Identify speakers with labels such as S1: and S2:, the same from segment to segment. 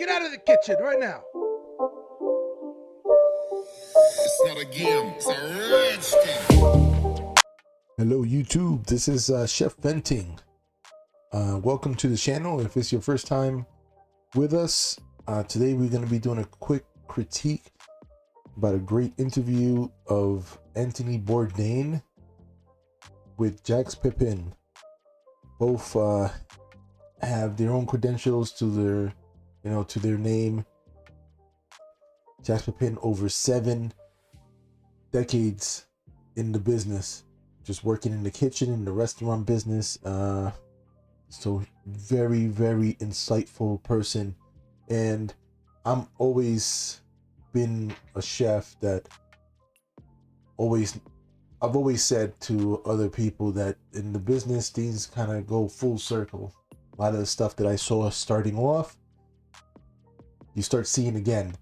S1: Get out of the kitchen right now.
S2: It's not a game, it's a rich thing.
S3: Hello YouTube, this is Chef Venting. Welcome to the channel. If it's your first time with us, today we're going to be doing a quick critique about a great interview of Anthony Bourdain with Jacques Pepin. Both have their own credentials to their name. Jacques Pepin over 7 decades in the business, just working in the kitchen in the restaurant business. So very insightful person, and I'm always been a chef that I've always said to other people that in the business things kind of go full circle. A lot of the stuff that I saw starting off, you start seeing again.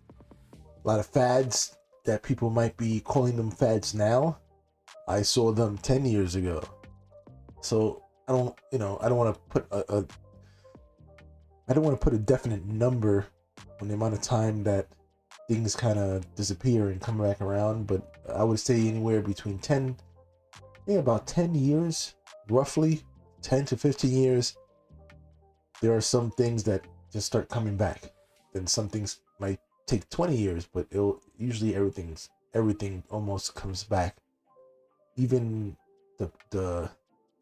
S3: A lot of fads that people might be calling them fads now, I saw them 10 years ago. So I don't want to put a definite number on the amount of time that things kind of disappear and come back around, but I would say anywhere between about 10 years, roughly 10 to 15 years, there are some things that just start coming back. Then some things might take 20 years, but usually everything almost comes back. Even the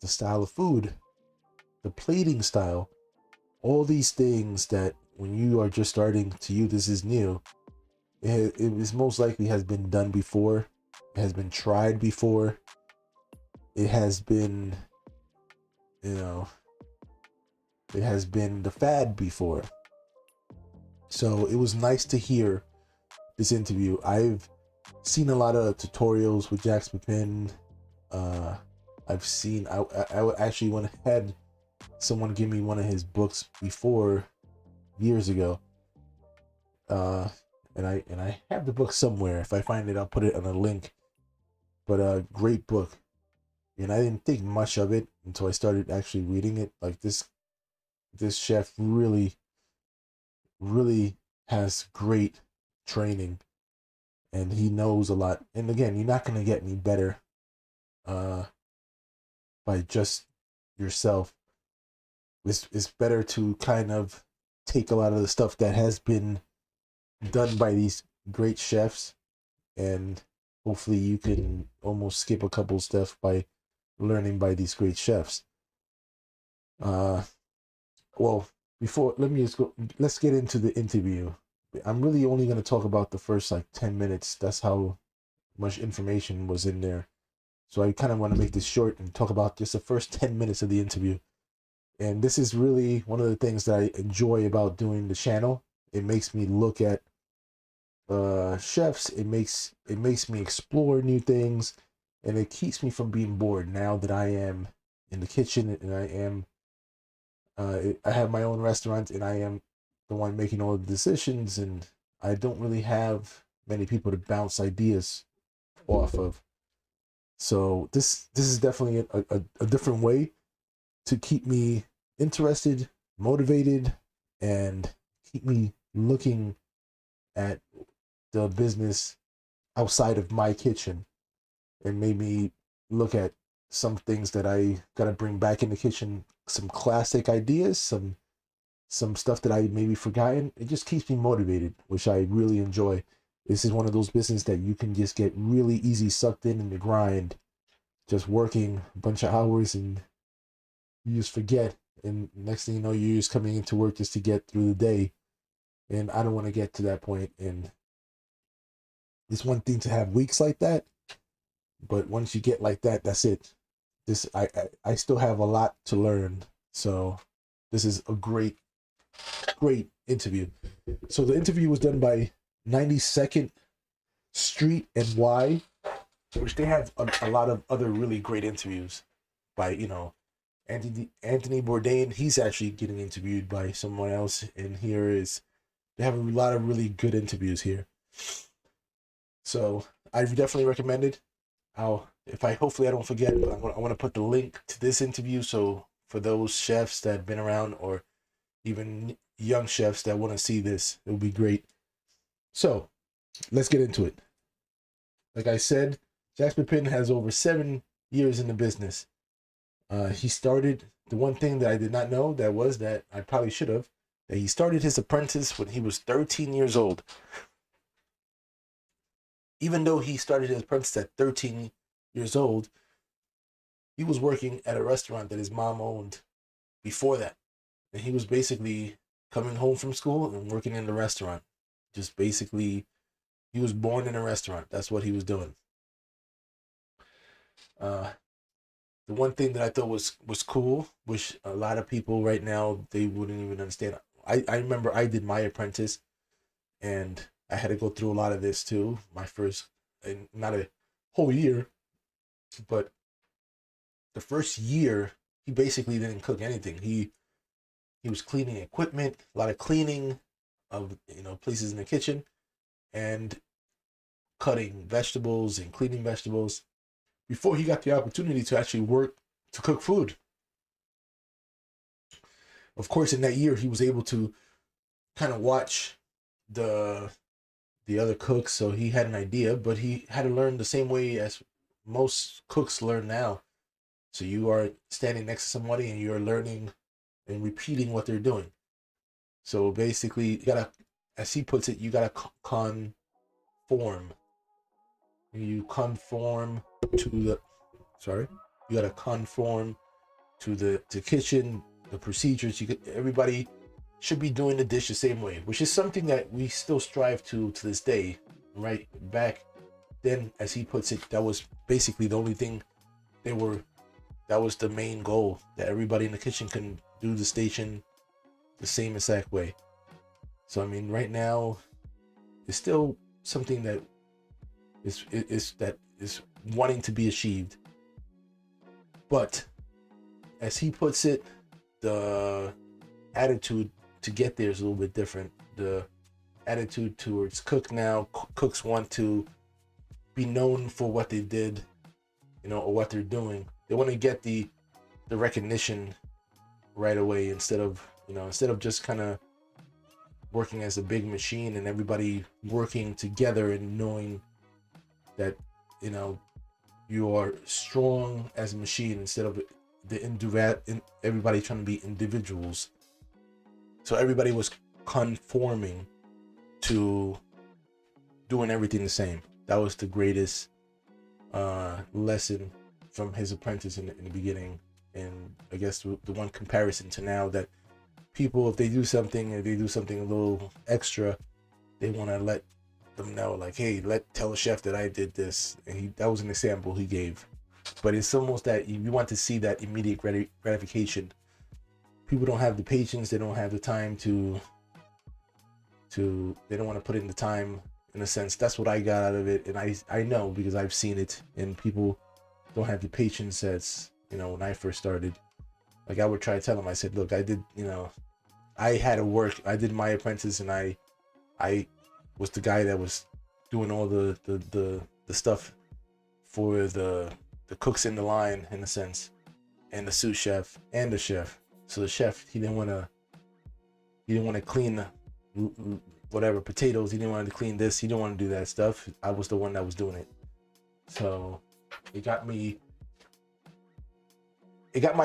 S3: style of food, the plating style, all these things that when you are just starting to use this is new, it is most likely has been done before, it has been tried before, it has been it has been the fad before. So it was nice to hear this interview. I've seen a lot of tutorials with Jacques Pepin. I actually went ahead, someone gave me one of his books before, years ago. And I have the book somewhere. If I find it, I'll put it on a link. But great book. And I didn't think much of it until I started actually reading it. Like this chef really has great training, and he knows a lot. And again, you're not gonna get any better by just yourself. It's better to kind of take a lot of the stuff that has been done by these great chefs, and hopefully you can almost skip a couple stuff by learning by these great chefs. Well, let's get into the interview. I'm really only going to talk about the first like 10 minutes. That's how much information was in there. So I kind of want to make this short and talk about just the first 10 minutes of the interview. And this is really one of the things that I enjoy about doing the channel. It makes me look at chefs. It makes me explore new things, and it keeps me from being bored now that I am in the kitchen and I have my own restaurant and I am the one making all the decisions, and I don't really have many people to bounce ideas off of. So this is definitely a different way to keep me interested, motivated, and keep me looking at the business outside of my kitchen, and made me look at some things that I gotta bring back in the kitchen, some classic ideas, some stuff that I maybe forgotten. It just keeps me motivated, which I really enjoy. This is one of those businesses that you can just get really easy sucked in the grind, just working a bunch of hours and you just forget. And next thing you know, you're just coming into work just to get through the day. And I don't want to get to that point. And it's one thing to have weeks like that, but once you get like that, that's it. I still have a lot to learn. So this is a great interview. So the interview was done by 92nd Street and Y, which they have a lot of other really great interviews by, Anthony Bourdain. He's actually getting interviewed by someone else, and they have a lot of really good interviews here. So I definitely recommend it. Hopefully I don't forget, but I want to put the link to this interview. So for those chefs that have been around, or even young chefs that want to see this. It would be great. So let's get into it. Like I said, Jacques Pepin has over 7 years in the business. He started, the one thing that I did not know that I probably should have, that he started his apprentice when he was 13 years old. Even though he started his apprentice at 13 years old, he was working at a restaurant that his mom owned before that. And he was basically coming home from school and working in the restaurant. Just basically, he was born in a restaurant. That's what he was doing. The one thing that I thought was cool, which a lot of people right now, they wouldn't even understand. I remember I did my apprentice, and I had to go through a lot of this too. My first, and not a whole year, but the first year, he basically didn't cook anything. He was cleaning equipment, a lot of cleaning of places in the kitchen, and cutting vegetables and cleaning vegetables before he got the opportunity to actually work to cook food. Of course, in that year, he was able to kind of watch the other cooks, so he had an idea, but he had to learn the same way as most cooks learn now. So you are standing next to somebody and you're learning and repeating what they're doing. So basically, you gotta, as he puts it, you gotta conform. You conform to the, sorry, you gotta conform to the kitchen, the procedures. Everybody should be doing the dish the same way, which is something that we still strive to this day. Right back then, as he puts it, that was basically the only thing that was the main goal, that everybody in the kitchen can do the station the same exact way. So I mean, right now, it's still something that is wanting to be achieved. But as he puts it, the attitude to get there is a little bit different. The attitude towards cooks want to be known for what they did, or what they're doing. They want to get the recognition right away, instead of just kind of working as a big machine and everybody working together and knowing that you are strong as a machine, instead of everybody trying to be individuals. So everybody was conforming to doing everything the same. That was the greatest lesson from his apprentice in the beginning. And I guess the one comparison to now, that people, if they do something a little extra, they want to let them know, like, hey, tell the chef that I did this. And that was an example he gave. But it's almost that you want to see that immediate gratification. People don't have the patience, they don't have the time they don't want to put in the time, in a sense. That's what I got out of it, and I know, because I've seen it, and people don't have the patience as, when I first started. Like, I would try to tell them, I said, look, I did, I had to work, I did my apprentice, and I was the guy that was doing all the stuff for the cooks in the line, in a sense, and the sous chef and the chef. So the chef, he didn't want to clean the whatever potatoes. He didn't want to clean this. He didn't want to do that stuff. I was the one that was doing it. So it got my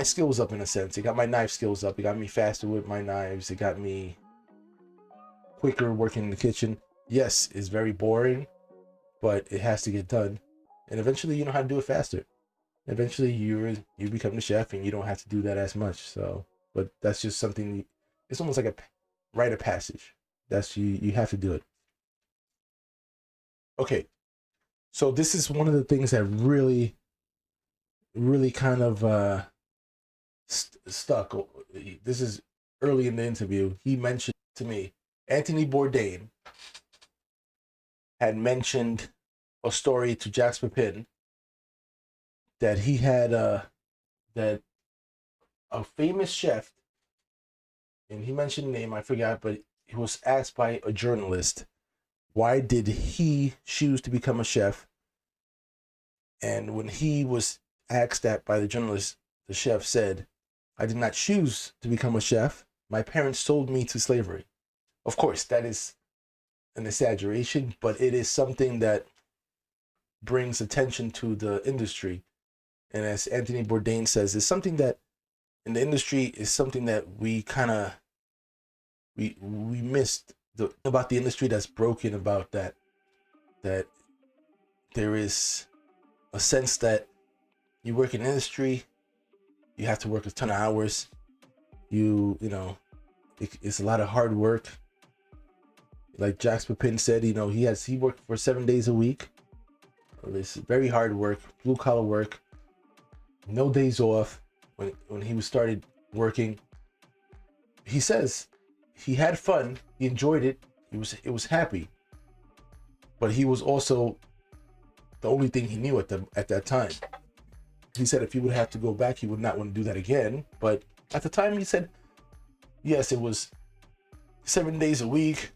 S3: skills up, in a sense. It got my knife skills up. It got me faster with my knives. It got me quicker working in the kitchen. Yes, it's very boring, but it has to get done. And eventually you know how to do it faster. Eventually you become the chef and you don't have to do that as much. So, but that's just something, it's almost like a rite of passage. That's you have to do it. Okay. So this is one of the things that really kind of stuck. This is early in the interview. He mentioned to me, Anthony Bourdain had mentioned a story to Jacques Pepin, that he had that a famous chef, and he mentioned the name, I forgot, but he was asked by a journalist, why did he choose to become a chef? And when he was asked that by the journalist, the chef said, I did not choose to become a chef. my parents sold me to slavery. Of course, that is an exaggeration, but it is something that brings attention to the industry. And as Anthony Bourdain says, it's something that in the industry is something that we kind of we missed the about the industry that's broken about that there is a sense that you work in industry, you have to work a ton of hours. You know, it's a lot of hard work. Like Jacques Pepin said, you know, he worked for 7 days a week. It's very hard work, blue collar work, no days off. When he was started working, he says he had fun, he enjoyed it, it was happy. But he was also the only thing he knew at that time. He said if he would have to go back, he would not want to do that again. But at the time, he said, yes, it was 7 days a week,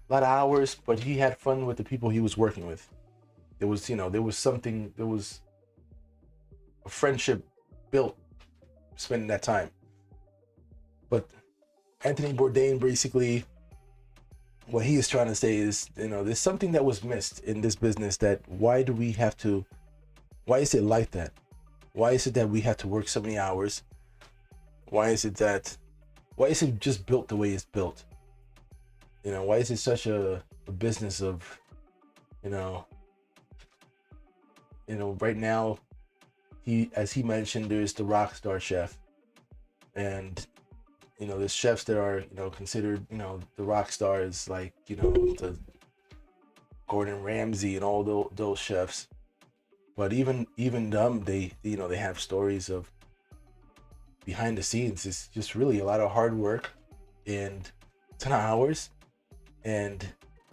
S3: a lot of hours, but he had fun with the people he was working with. There was a friendship built spending that time. But Anthony Bourdain, basically, what he is trying to say is, you know, there's something that was missed in this business. That why is it like that? Why is it that we have to work so many hours? Why is it just built the way it's built? You know, why is it such a business of, you know, right now, as he mentioned, there's the rock star chef. And, you know, there's chefs that are, you know, considered, you know, the rock stars, like, you know, the Gordon Ramsay and all those chefs. But even them, they have stories of behind the scenes. It's just really a lot of hard work and a ton of hours. And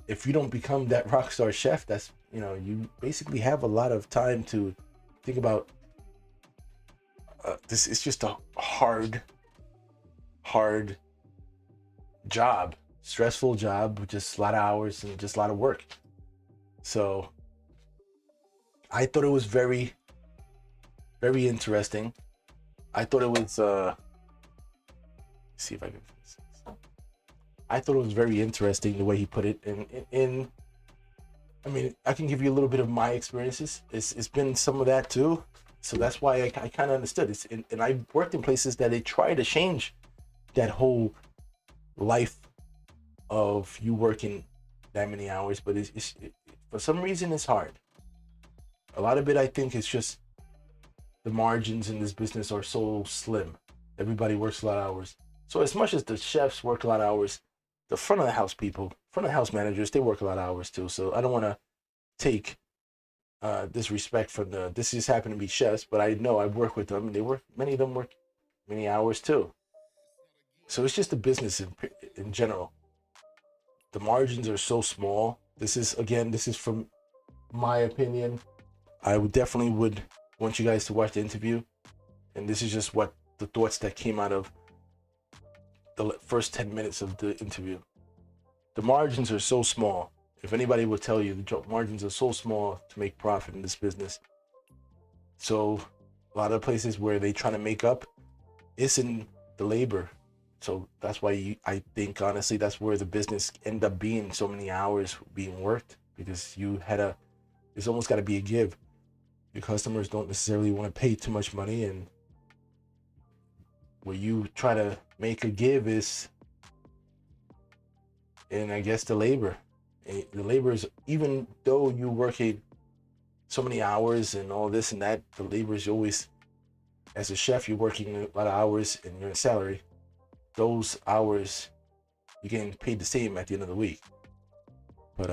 S3: if you don't become that rock star chef, that's, you know, you basically have a lot of time to think about. This is just a hard job, stressful job with just a lot of hours and just a lot of work. So I thought it was very, very interesting. I thought it was see if I can fix this. I thought it was very interesting the way he put it in I mean, I can give you a little bit of my experiences. It's been some of that too. So that's why I kind of understood it. And I worked in places that they try to change that whole life of you working that many hours, but it's for some reason it's hard. A lot of it, I think, is just the margins in this business are so slim. Everybody works a lot of hours. So as much as the chefs work a lot of hours, the front of the house people, front of the house managers, they work a lot of hours too. So I don't want to take disrespect from this just happened to be chefs, but I know I've worked with them, and many of them work many hours too. So it's just the business in general. The margins are so small. This is from my opinion. I definitely would want you guys to watch the interview. And this is just what the thoughts that came out of the first 10 minutes of the interview. The margins are so small. If anybody would tell you, the margins are so small to make profit in this business. So a lot of places where they try to make up, it's in the labor. So that's why I think, honestly, that's where the business end up being so many hours being worked, because it's almost got to be a give. Your customers don't necessarily want to pay too much money, and where you try to make a give is, and I guess the labor is, even though you working so many hours and all this and that, the labor is always, as a chef, you're working a lot of hours and you're in salary. Those hours, you're getting paid the same at the end of the week. But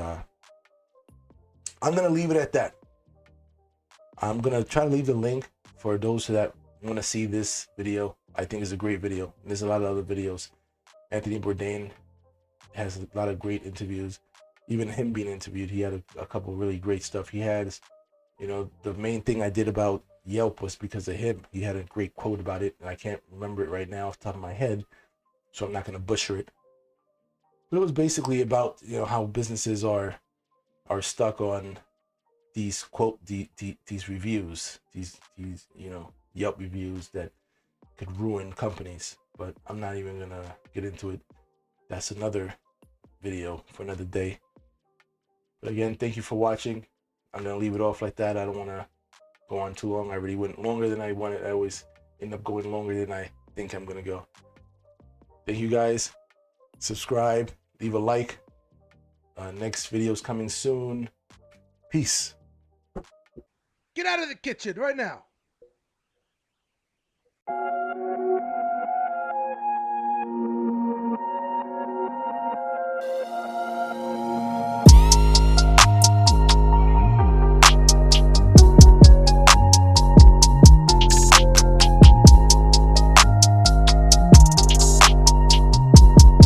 S3: I'm gonna leave it at that. I'm gonna try to leave the link for those that want to see this video. I think it's a great video. There's a lot of other videos. Anthony Bourdain has a lot of great interviews. Even him being interviewed, he had a couple of really great stuff. He has, you know, the main thing I did about Yelp was because of him. He had a great quote about it, and I can't remember it right now off the top of my head, so I'm not going to butcher it. But it was basically about, you know, how businesses are stuck on these these reviews, these you know, Yelp reviews that could ruin companies. but I'm not even gonna get into it. That's another video for another day. But again, thank you for watching. I'm gonna leave it off like that. I don't want to go on too long. I already went longer than I wanted. I always end up going longer than I think I'm gonna go. Thank you guys. Subscribe, leave a like. Next video's coming soon. Peace.
S1: Get out of the kitchen right now.